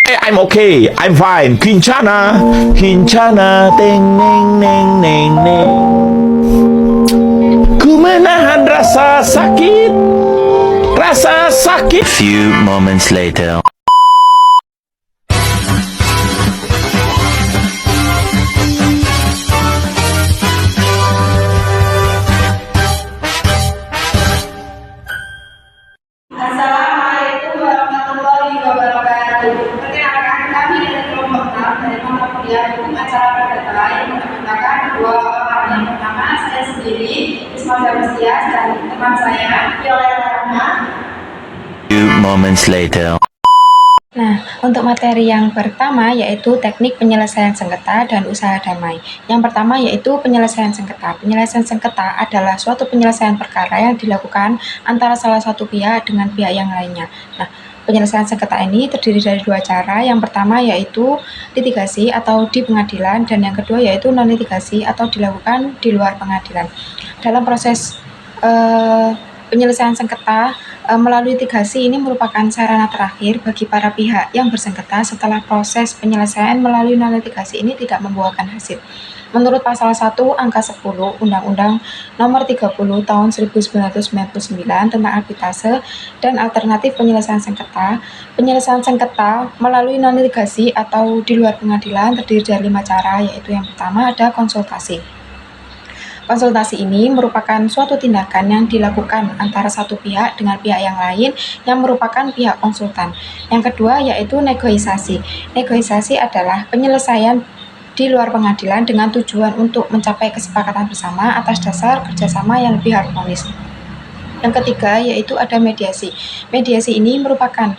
I'm okay, I'm fine. Kincana, Kincana, teng neng neng neng neng. Ku menahan rasa sakit, rasa sakit. Few moments later. Assalamualaikum warahmatullahi wabarakatuh. Perkenalkan kami dari kelompok 6 dari mata kuliah hukum acara perdata yang menggunakan dua orang. Yang pertama saya sendiri, Isma Damastias, dan teman saya, Viola Rahma. Few moments later. Nah, untuk materi yang pertama yaitu teknik penyelesaian sengketa dan usaha damai. Yang pertama yaitu penyelesaian sengketa. Penyelesaian sengketa adalah suatu penyelesaian perkara yang dilakukan antara salah satu pihak dengan pihak yang lainnya. Nah, penyelesaian sengketa ini terdiri dari dua cara. Yang pertama yaitu litigasi atau di pengadilan, dan yang kedua yaitu non-litigasi atau dilakukan di luar pengadilan. Dalam proses penyelesaian sengketa melalui litigasi ini merupakan sarana terakhir bagi para pihak yang bersengketa setelah proses penyelesaian melalui non-litigasi ini tidak membuahkan hasil. Menurut pasal 1 angka 10 Undang-Undang Nomor 30 Tahun 1999 tentang arbitrase dan alternatif penyelesaian sengketa melalui non-litigasi atau di luar pengadilan terdiri dari 5 cara, yaitu yang pertama ada konsultasi. Konsultasi ini merupakan suatu tindakan yang dilakukan antara satu pihak dengan pihak yang lain yang merupakan pihak konsultan. Yang kedua yaitu negosiasi. Negosiasi adalah penyelesaian di luar pengadilan dengan tujuan untuk mencapai kesepakatan bersama atas dasar kerjasama yang lebih harmonis. Yang ketiga yaitu ada mediasi. Mediasi ini merupakan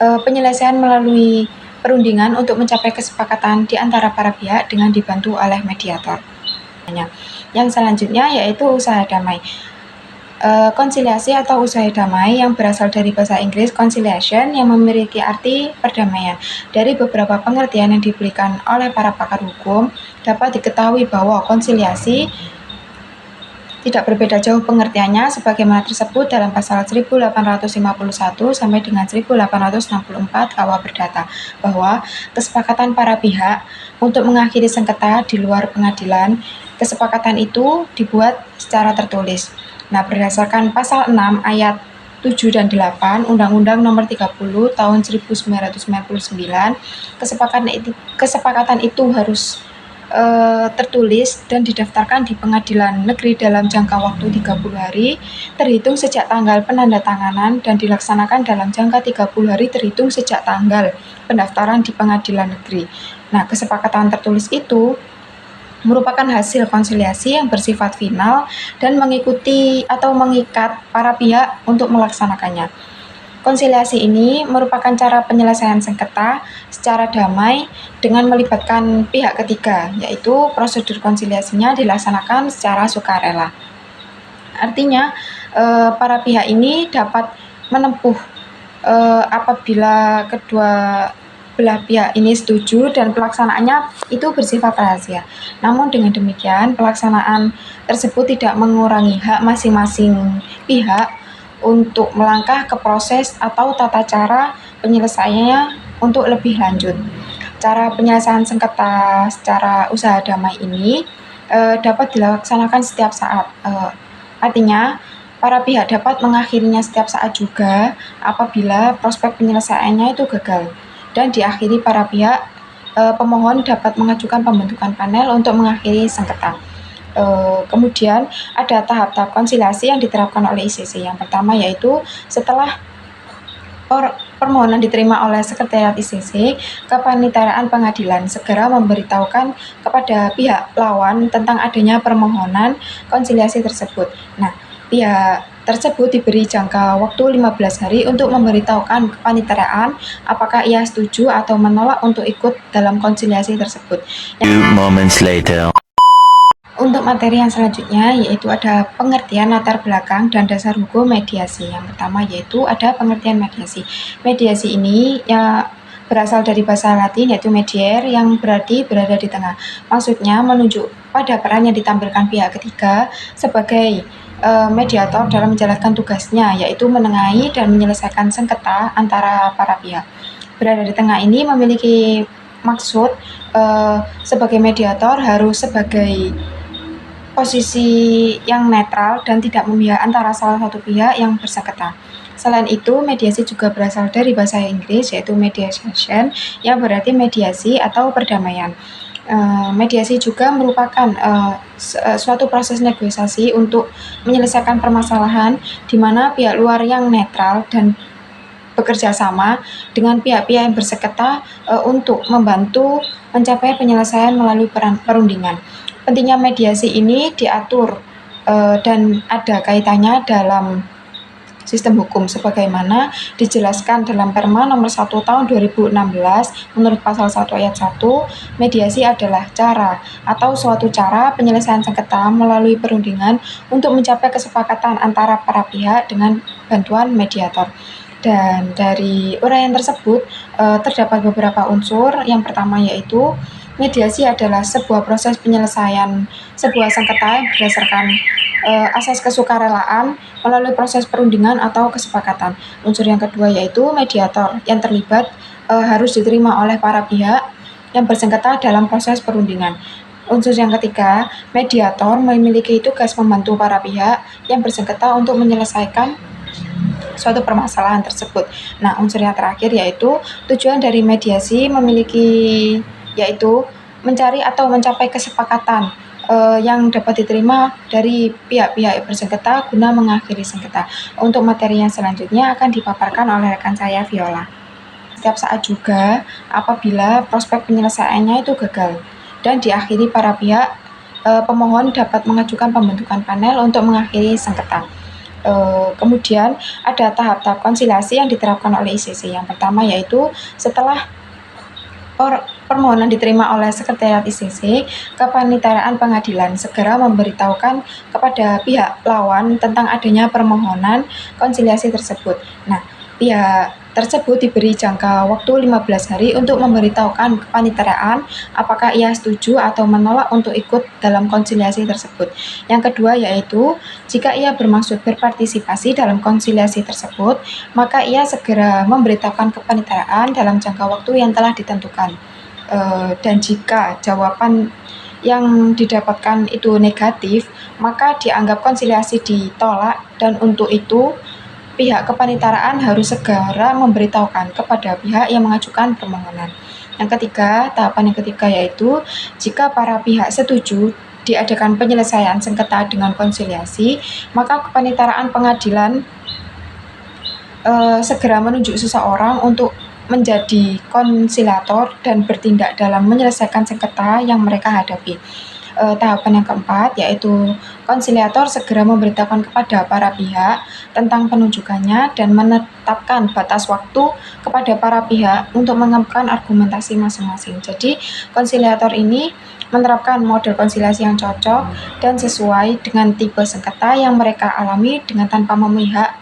penyelesaian melalui perundingan untuk mencapai kesepakatan di antara para pihak dengan dibantu oleh mediator. Yang selanjutnya yaitu usaha damai. Konsiliasi atau usaha damai yang berasal dari bahasa Inggris conciliation yang memiliki arti perdamaian. Dari beberapa pengertian yang diberikan oleh para pakar hukum, dapat diketahui bahwa konsiliasi tidak berbeda jauh pengertiannya sebagaimana tersebut dalam pasal 1851 sampai dengan 1864 KUH Perdata, bahwa kesepakatan para pihak untuk mengakhiri sengketa di luar pengadilan, kesepakatan itu dibuat secara tertulis. Nah, berdasarkan pasal 6 ayat 7 dan 8 Undang-Undang Nomor 30 Tahun 1999, kesepakatan itu harus tertulis dan didaftarkan di pengadilan negeri dalam jangka waktu 30 hari terhitung sejak tanggal penandatanganan dan dilaksanakan dalam jangka 30 hari terhitung sejak tanggal pendaftaran di pengadilan negeri. Nah, kesepakatan tertulis itu merupakan hasil konsiliasi yang bersifat final dan mengikuti atau mengikat para pihak untuk melaksanakannya. Konsiliasi ini merupakan cara penyelesaian sengketa secara damai dengan melibatkan pihak ketiga, yaitu prosedur konsiliasinya dilaksanakan secara sukarela. Artinya, para pihak ini dapat menempuh apabila kedua belah pihak ini setuju dan pelaksanaannya itu bersifat rahasia. Namun dengan demikian, pelaksanaan tersebut tidak mengurangi hak masing-masing pihak untuk melangkah ke proses atau tata cara penyelesaiannya untuk lebih lanjut. Cara penyelesaian sengketa secara usaha damai ini dapat dilaksanakan setiap saat. Artinya, para pihak dapat mengakhirinya setiap saat juga apabila prospek penyelesaiannya itu gagal. Dan diakhiri para pihak, pemohon dapat mengajukan pembentukan panel untuk mengakhiri sengketa. Kemudian ada tahap-tahap konsiliasi yang diterapkan oleh ICC. Yang pertama yaitu setelah permohonan diterima oleh Sekretariat ICC, kepaniteraan pengadilan segera memberitahukan kepada pihak lawan tentang adanya permohonan konsiliasi tersebut. Nah, pihak tersebut diberi jangka waktu 15 hari untuk memberitahukan kepaniteraan apakah ia setuju atau menolak untuk ikut dalam konsiliasi tersebut. Few moments later. Untuk materi yang selanjutnya yaitu ada pengertian latar belakang dan dasar hukum mediasi. Yang pertama yaitu ada pengertian mediasi. Mediasi ini ya berasal dari bahasa Latin yaitu mediare yang berarti berada di tengah. Maksudnya menunjuk pada peran yang ditampilkan pihak ketiga sebagai mediator dalam menjalankan tugasnya, yaitu menengahi dan menyelesaikan sengketa antara para pihak. berada di tengah ini memiliki maksud sebagai mediator harus sebagai posisi yang netral dan tidak memihak antara salah satu pihak yang bersengketa. Selain itu, mediasi juga berasal dari bahasa Inggris, yaitu mediation, yang berarti mediasi atau perdamaian. Mediasi juga merupakan suatu proses negosiasi untuk menyelesaikan permasalahan di mana pihak luar yang netral dan bekerja sama dengan pihak-pihak yang bersengketa untuk membantu mencapai penyelesaian melalui perundingan. Pentingnya mediasi ini diatur dan ada kaitannya dalam sistem hukum sebagaimana dijelaskan dalam Perma nomor 1 tahun 2016 menurut pasal 1 ayat 1, mediasi adalah cara atau suatu cara penyelesaian sengketa melalui perundingan untuk mencapai kesepakatan antara para pihak dengan bantuan mediator. Dan dari uraian tersebut terdapat beberapa unsur. Yang pertama yaitu mediasi adalah sebuah proses penyelesaian sebuah sengketa yang berdasarkan asas kesukarelaan melalui proses perundingan atau kesepakatan. Unsur yang kedua yaitu mediator yang terlibat harus diterima oleh para pihak yang bersengketa dalam proses perundingan. Unsur yang ketiga, mediator memiliki tugas membantu para pihak yang bersengketa untuk menyelesaikan suatu permasalahan tersebut. Nah, unsur yang terakhir yaitu tujuan dari mediasi yaitu mencari atau mencapai kesepakatan yang dapat diterima dari pihak-pihak yang bersengketa guna mengakhiri sengketa. Untuk materi yang selanjutnya akan dipaparkan oleh rekan saya Viola. Setiap saat juga apabila prospek penyelesaiannya itu gagal dan diakhiri, para pihak pemohon dapat mengajukan pembentukan panel untuk mengakhiri sengketa. Kemudian ada tahap-tahap konsiliasi yang diterapkan oleh ICC. Yang pertama yaitu setelah permohonan diterima oleh Sekretariat ICC, kepaniteraan pengadilan segera memberitahukan kepada pihak lawan tentang adanya permohonan konsiliasi tersebut. Nah, pihak tersebut diberi jangka waktu 15 hari untuk memberitahukan kepaniteraan apakah ia setuju atau menolak untuk ikut dalam konsiliasi tersebut. Yang kedua yaitu jika ia bermaksud berpartisipasi dalam konsiliasi tersebut, maka ia segera memberitahukan kepaniteraan dalam jangka waktu yang telah ditentukan. Dan jika jawaban yang didapatkan itu negatif, maka dianggap konsiliasi ditolak, dan untuk itu pihak kepaniteraan harus segera memberitahukan kepada pihak yang mengajukan permohonan. Yang ketiga, tahapan yang ketiga yaitu jika para pihak setuju diadakan penyelesaian sengketa dengan konsiliasi, maka kepaniteraan pengadilan segera menunjuk seseorang untuk menjadi konsiliator dan bertindak dalam menyelesaikan sengketa yang mereka hadapi. Tahapan yang keempat yaitu konsiliator segera memberitahukan kepada para pihak tentang penunjukannya dan menetapkan batas waktu kepada para pihak untuk mengemukakan argumentasi masing-masing. Jadi konsiliator ini menerapkan model konsiliasi yang cocok dan sesuai dengan tipe sengketa yang mereka alami dengan tanpa memihak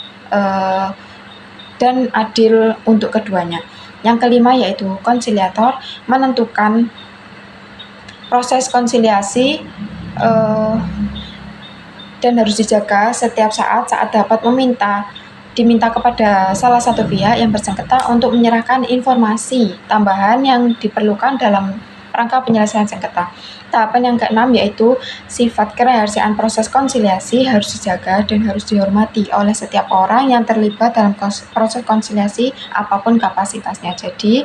dan adil untuk keduanya. Yang kelima yaitu konsiliator menentukan proses konsiliasi dan harus dijaga setiap saat dapat diminta kepada salah satu pihak yang bersengketa untuk menyerahkan informasi tambahan yang diperlukan dalam rangka penyelesaian sengketa. Tahapan yang keenam yaitu sifat kerahasiaan proses konsiliasi harus dijaga dan harus dihormati oleh setiap orang yang terlibat dalam proses konsiliasi apapun kapasitasnya. Jadi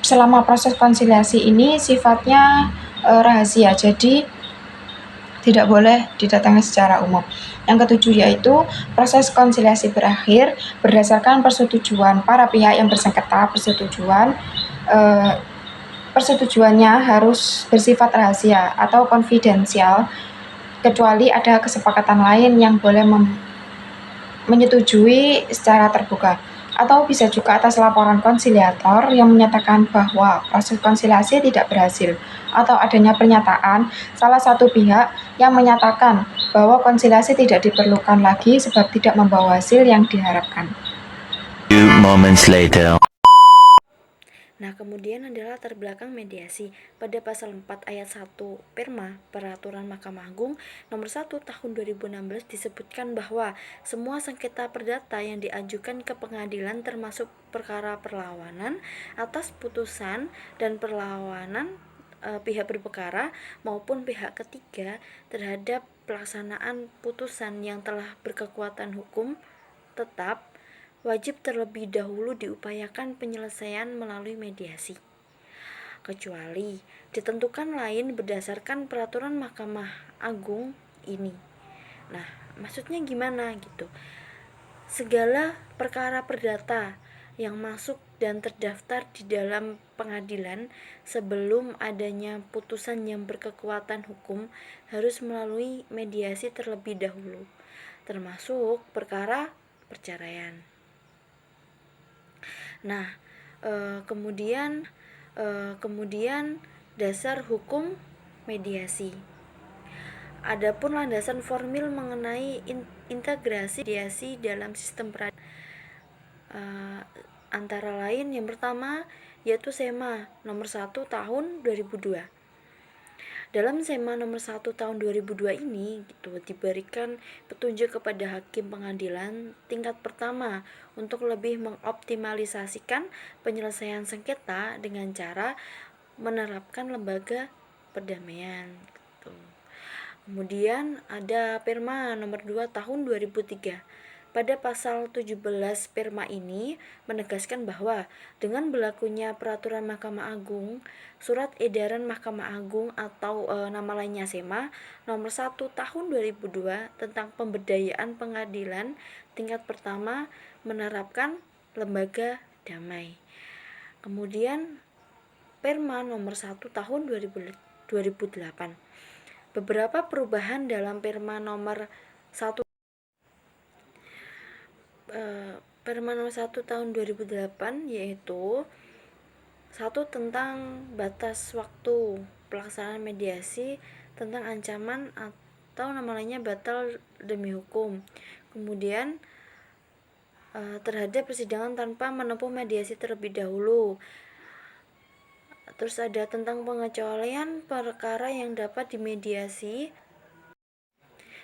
selama proses konsiliasi ini sifatnya rahasia, jadi tidak boleh didatangi secara umum. Yang ketujuh yaitu proses konsiliasi berakhir berdasarkan persetujuan para pihak yang bersengketa. Persetujuannya harus bersifat rahasia atau konfidensial, kecuali ada kesepakatan lain yang boleh menyetujui secara terbuka. Atau bisa juga atas laporan konsiliator yang menyatakan bahwa proses konsiliasi tidak berhasil, atau adanya pernyataan salah satu pihak yang menyatakan bahwa konsiliasi tidak diperlukan lagi sebab tidak membawa hasil yang diharapkan. Few moments later. Nah, kemudian adalah latar belakang mediasi. Pada pasal 4 ayat 1 Perma Peraturan Mahkamah Agung nomor 1 tahun 2016 disebutkan bahwa semua sengketa perdata yang diajukan ke pengadilan termasuk perkara perlawanan atas putusan dan perlawanan pihak berperkara maupun pihak ketiga terhadap pelaksanaan putusan yang telah berkekuatan hukum tetap wajib terlebih dahulu diupayakan penyelesaian melalui mediasi, kecuali ditentukan lain berdasarkan peraturan Mahkamah Agung ini. Nah, maksudnya gimana gitu? Segala perkara perdata yang masuk dan terdaftar di dalam pengadilan sebelum adanya putusan yang berkekuatan hukum harus melalui mediasi terlebih dahulu, termasuk perkara perceraian. Nah, kemudian dasar hukum mediasi. Adapun landasan formil mengenai integrasi mediasi dalam sistem peradilan antara lain yang pertama yaitu SEMA nomor 1 tahun 2002. Dalam SEMA nomor 1 tahun 2002 ini diberikan petunjuk kepada hakim pengadilan tingkat pertama untuk lebih mengoptimalisasikan penyelesaian sengketa dengan cara menerapkan lembaga perdamaian Kemudian ada Perma nomor 2 tahun 2003. Pada pasal 17 Perma ini menegaskan bahwa dengan berlakunya peraturan Mahkamah Agung, Surat Edaran Mahkamah Agung atau nama lainnya SEMA nomor 1 tahun 2002 tentang pemberdayaan pengadilan tingkat pertama menerapkan lembaga damai. Kemudian Perma nomor 1 tahun 2008. Beberapa perubahan dalam Perma nomor 1 tahun 2008 yaitu 1 tentang batas waktu pelaksanaan mediasi, tentang ancaman atau nama lainnya batal demi hukum. Kemudian terhadap persidangan tanpa menempuh mediasi terlebih dahulu. Terus ada tentang pengecualian perkara yang dapat dimediasi,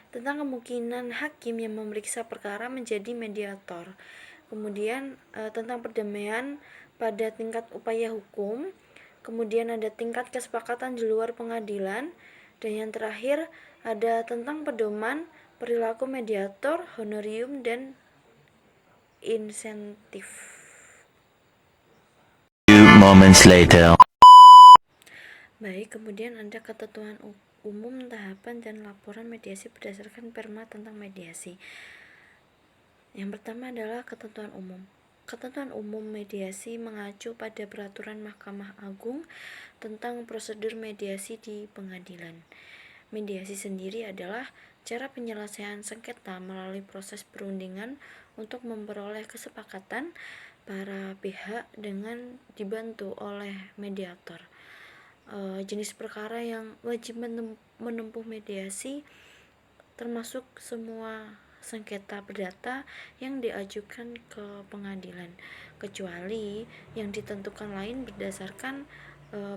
tentang kemungkinan hakim yang memeriksa perkara menjadi mediator. Kemudian tentang perdamaian pada tingkat upaya hukum. Kemudian ada tingkat kesepakatan di luar pengadilan. Dan yang terakhir ada tentang pedoman perilaku mediator, honorium, dan insentif. Few moments later. Baik, kemudian ada ketentuan umum, tahapan, dan laporan mediasi berdasarkan Perma tentang mediasi. Yang pertama adalah ketentuan umum. Ketentuan umum mediasi mengacu pada peraturan Mahkamah Agung tentang prosedur mediasi di pengadilan. Mediasi sendiri adalah cara penyelesaian sengketa melalui proses perundingan untuk memperoleh kesepakatan para pihak dengan dibantu oleh mediator. Jenis perkara yang wajib menempuh mediasi termasuk semua sengketa perdata yang diajukan ke pengadilan, kecuali yang ditentukan lain berdasarkan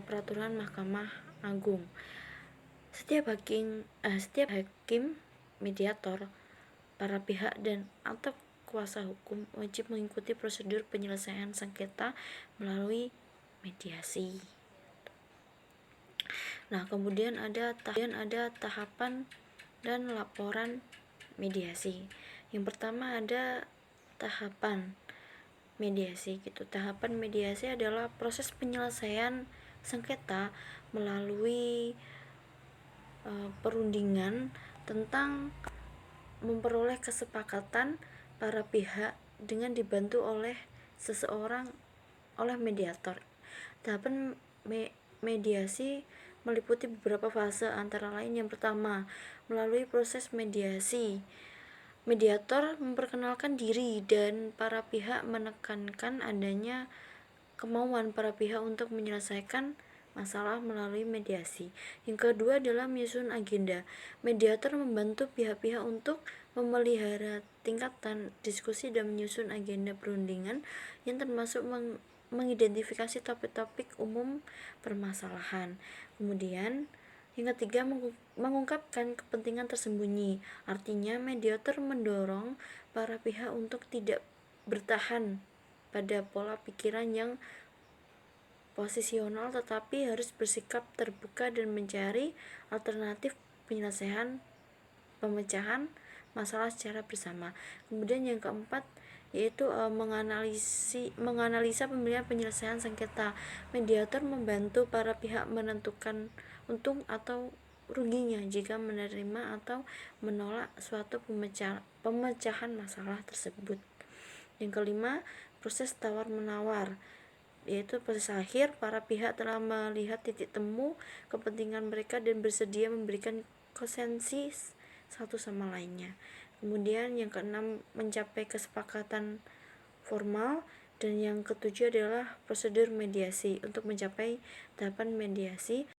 peraturan Mahkamah Agung. Setiap hakim, mediator, para pihak dan atau kuasa hukum wajib mengikuti prosedur penyelesaian sengketa melalui mediasi. Nah, kemudian ada tahapan dan laporan mediasi. Yang pertama ada tahapan mediasi gitu. Tahapan mediasi adalah proses penyelesaian sengketa melalui perundingan tentang memperoleh kesepakatan para pihak dengan dibantu oleh mediator. Tahapan mediasi meliputi beberapa fase, antara lain yang pertama, melalui proses mediasi. Mediator memperkenalkan diri dan para pihak menekankan adanya kemauan para pihak untuk menyelesaikan masalah melalui mediasi. Yang kedua adalah menyusun agenda. Mediator membantu pihak-pihak untuk memelihara tingkatan diskusi dan menyusun agenda perundingan yang termasuk mengidentifikasi topik-topik umum permasalahan. Kemudian yang ketiga, mengungkapkan kepentingan tersembunyi. Artinya, mediator mendorong para pihak untuk tidak bertahan pada pola pikiran yang posisional, tetapi harus bersikap terbuka dan mencari alternatif pemecahan masalah secara bersama. Kemudian yang keempat yaitu menganalisa pemilihan penyelesaian sengketa. Mediator membantu para pihak menentukan untung atau ruginya jika menerima atau menolak suatu pemecahan masalah tersebut. Yang kelima, proses tawar-menawar, yaitu proses akhir para pihak telah melihat titik temu kepentingan mereka dan bersedia memberikan konsensi satu sama lainnya. Kemudian yang keenam, mencapai kesepakatan formal, dan yang ketujuh adalah prosedur mediasi. Untuk mencapai tahapan mediasi,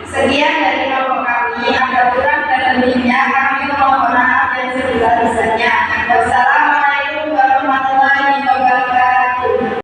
Sekian dari kelompok kami, ada kurang dan lebihnya kami mohon maaf yang sebesar-besarnya.